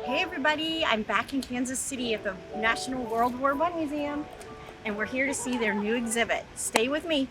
Hey everybody, I'm back in Kansas City at the National World War I Museum, and we're here to see their new exhibit. Stay with me.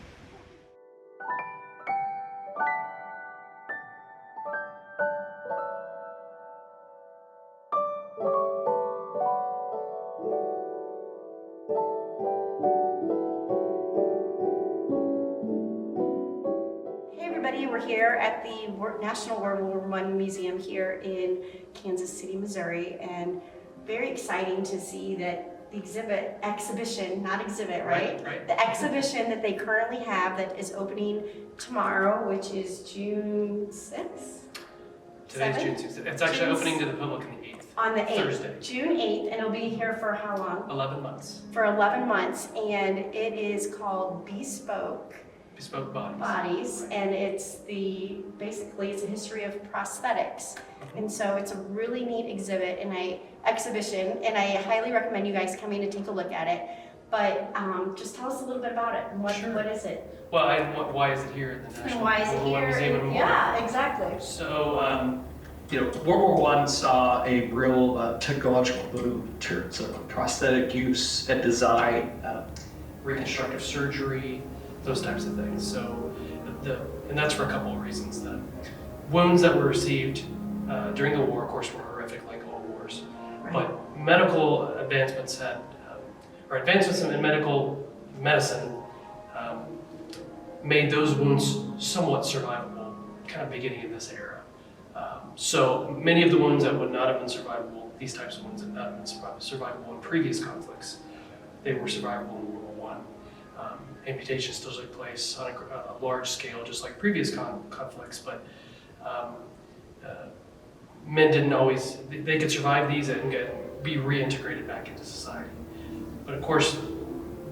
Hey everybody, we're here at the National World War I Museum here in Kansas City, Missouri, and very exciting to see that the exhibition, not exhibit, right? Right. The exhibition that they currently have that is opening tomorrow, which is June 6th? Today's 7th? June 6th. It's actually opening to the public on the 8th. On the 8th, Thursday. June 8th, and it'll be here for how long? 11 months. For 11 months, and it is called Bespoke Bespoke bodies. Bodies, and it's basically it's a history of prosthetics. And so it's a really neat exhibition, and I highly recommend you guys coming to take a look at it. But just tell us a little bit about it. Sure. What is it? Well, why is it here at the And National why is it World War here? Museum and Memorial? Yeah, exactly. So, World War I saw a real technological boom in terms of prosthetic use and design. Reconstructive surgery, those types of things. So, and that's for a couple of reasons. The wounds that were received during the war, of course, were horrific, like all wars. Right. But medical advancements or advancements in medical medicine made those wounds somewhat survivable, kind of beginning in this era. So many of the wounds that would not have been survivable, these types of wounds have not been survivable in previous conflicts. They were survivable in World War I. Amputations still took place on a large scale, just like previous conflicts, but men didn't always, they could survive these and be reintegrated back into society. But of course,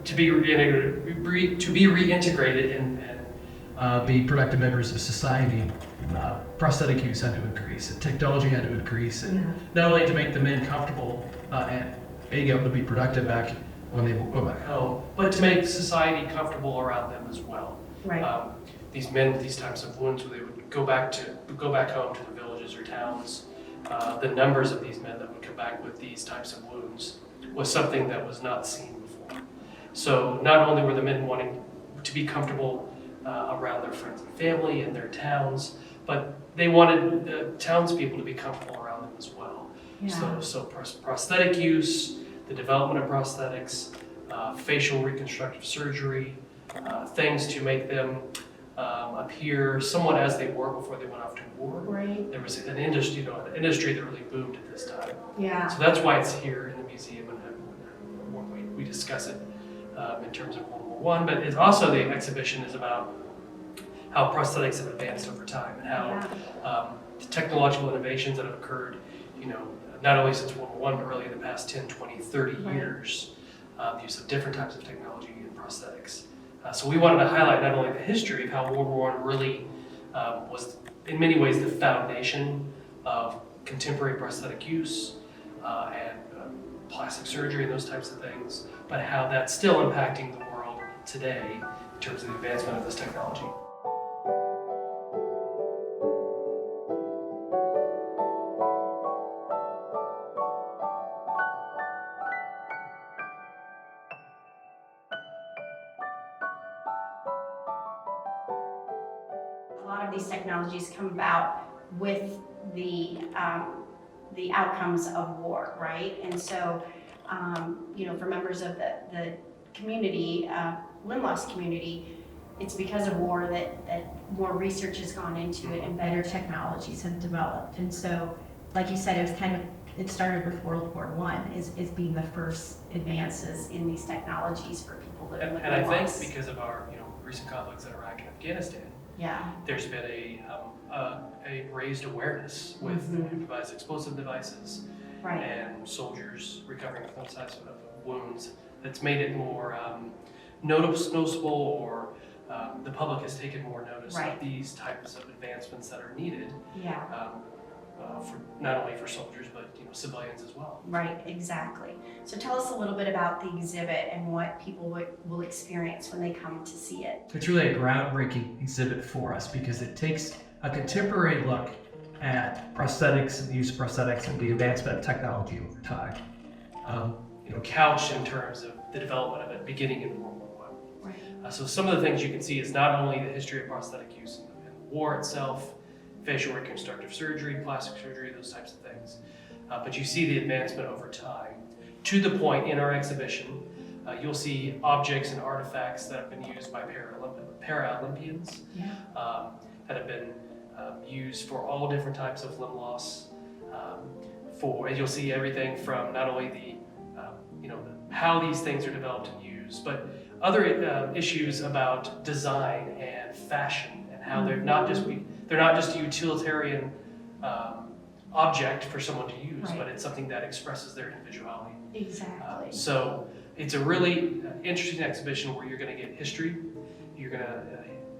to be reintegrated and be productive members of society, prosthetic use had to increase, and technology had to increase, and not only to make the men comfortable and being able to be productive back when they go back home, but to make society comfortable around them as well. Right. These men with these types of wounds, they would go back home to the villages or towns. The numbers of these men that would come back with these types of wounds was something that was not seen before. So not only were the men wanting to be comfortable around their friends and family and their towns, but they wanted the townspeople to be comfortable around them as well. Yeah. So prosthetic use, the development of prosthetics, facial reconstructive surgery, things to make them appear somewhat as they were before they went off to war. Right. There was an industry that really boomed at this time. Yeah. So that's why it's here in the museum, and we discuss it in terms of World War I. But it's also, the exhibition is about how prosthetics have advanced over time and how the technological innovations that have occurred, not only since World War I, but really in the past 10, 20, 30 years, the use of different types of technology in prosthetics. So we wanted to highlight not only the history of how World War I really was, in many ways, the foundation of contemporary prosthetic use and plastic surgery and those types of things, but how that's still impacting the world today in terms of the advancement of this technology. A lot of these technologies come about with the outcomes of war, right? And so, for members of the community, win-loss community, it's because of war that more research has gone into it and better technologies have developed. And so, like you said, it started with World War I is being the first advances in these technologies for people living with And I loss. think because of our recent conflicts in Iraq and Afghanistan, Yeah. there's been a raised awareness with improvised explosive devices Right. and soldiers recovering from those types of wounds. That's made it more noticeable, or the public has taken more notice Right. of these types of advancements that are needed. Yeah. for not only for soldiers, but civilians as well. Right, exactly. So tell us a little bit about the exhibit and what people will experience when they come to see it. It's really a groundbreaking exhibit for us because it takes a contemporary look at prosthetics and the use of prosthetics and the advancement of technology over time. Couched in terms of the development of it beginning in World War I. Right. So some of the things you can see is not only the history of prosthetic use in the war itself, facial reconstructive surgery, plastic surgery, those types of things, but you see the advancement over time. To the point in our exhibition, you'll see objects and artifacts that have been used by Paralympians, that have been used for all different types of limb loss. And you'll see everything from not only the how these things are developed and used, but other issues about design and fashion and how they're not just a utilitarian object for someone to use, Right. but it's something that expresses their individuality. Exactly. So it's a really interesting exhibition where you're going to get history. You're going to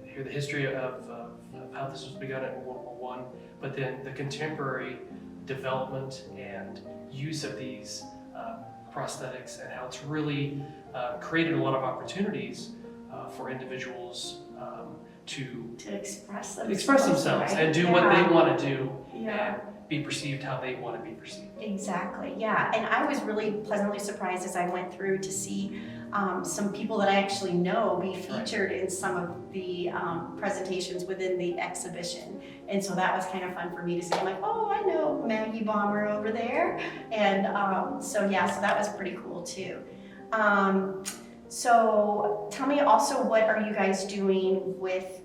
hear the history of how this was begun in World War I, but then the contemporary development and use of these prosthetics and how it's really created a lot of opportunities for individuals to express themselves right? and do what they want to do Yeah. and be perceived how they want to be perceived. Exactly, yeah. And I was really pleasantly surprised as I went through to see some people that I actually know be featured in some of the presentations within the exhibition. And so that was kind of fun for me to see. I'm like, oh, I know Maggie Bomber over there. And so that was pretty cool too. So tell me also, what are you guys doing with,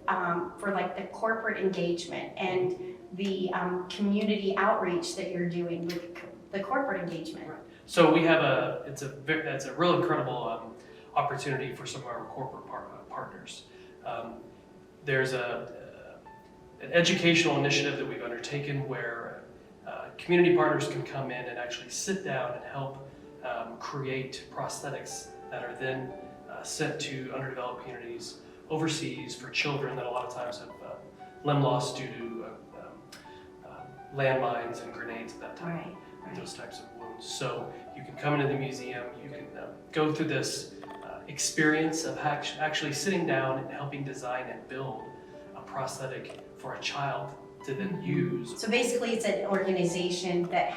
for like the corporate engagement and the community outreach that you're doing with the corporate engagement? So we have it's a real incredible opportunity for some of our corporate partners. There's an educational initiative that we've undertaken where community partners can come in and actually sit down and help create prosthetics that are then sent to underdeveloped communities overseas for children that a lot of times have limb loss due to landmines and grenades at that time, Right. those types of wounds. So you can come into the museum, you can go through this experience of actually sitting down and helping design and build a prosthetic for a child to then use. So basically it's an organization that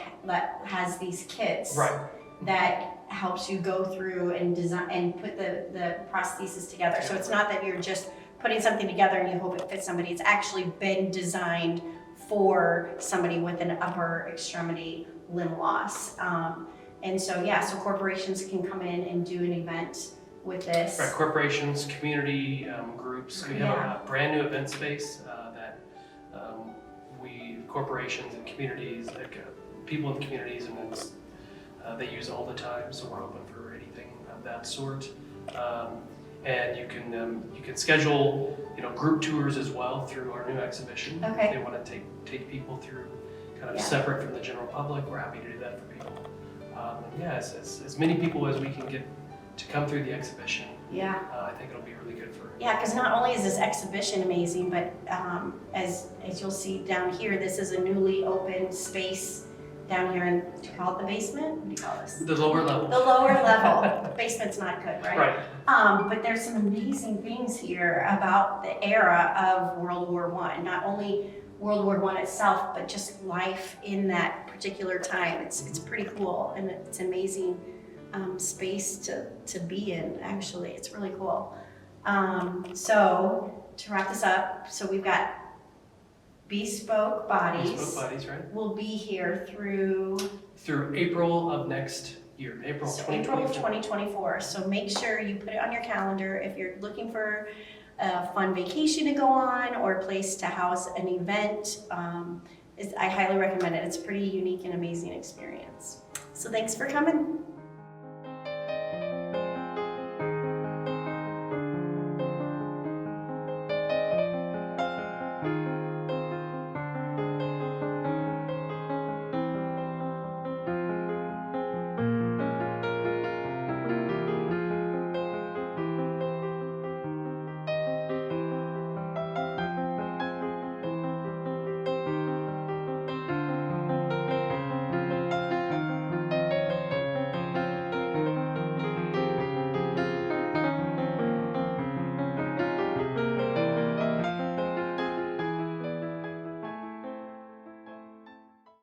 has these kits. Right. That helps you go through and design and put the prosthesis together. So it's not that you're just putting something together and you hope it fits somebody. It's actually been designed for somebody with an upper extremity limb loss. And so corporations can come in and do an event with this. Right, corporations, community groups. We have a brand new event space that corporations and communities, people in the communities, and they use all the time. So we're open for anything of that sort. And you can schedule group tours as well through our new exhibition. Okay. If they want to take people through kind of separate from the general public, we're happy to do that for people. As many people as we can get to come through the exhibition. I think it'll be really good for. Yeah, because not only is this exhibition amazing, but as you'll see down here, this is a newly opened space down here in, do you call it the basement? What do you call this? The lower level. The lower level. Basement's not good, right? Right. But there's some amazing things here about the era of World War I. Not only World War I itself, but just life in that particular time. It's pretty cool, and it's an amazing space to be in, actually. It's really cool. So to wrap this up, so we've got Bespoke Bodies. Bespoke Bodies, right? Will be here through April of next year, April So 2024. April of 2024. So make sure you put it on your calendar if you're looking for a fun vacation to go on or a place to house an event. I highly recommend it. It's a pretty unique and amazing experience. So thanks for coming.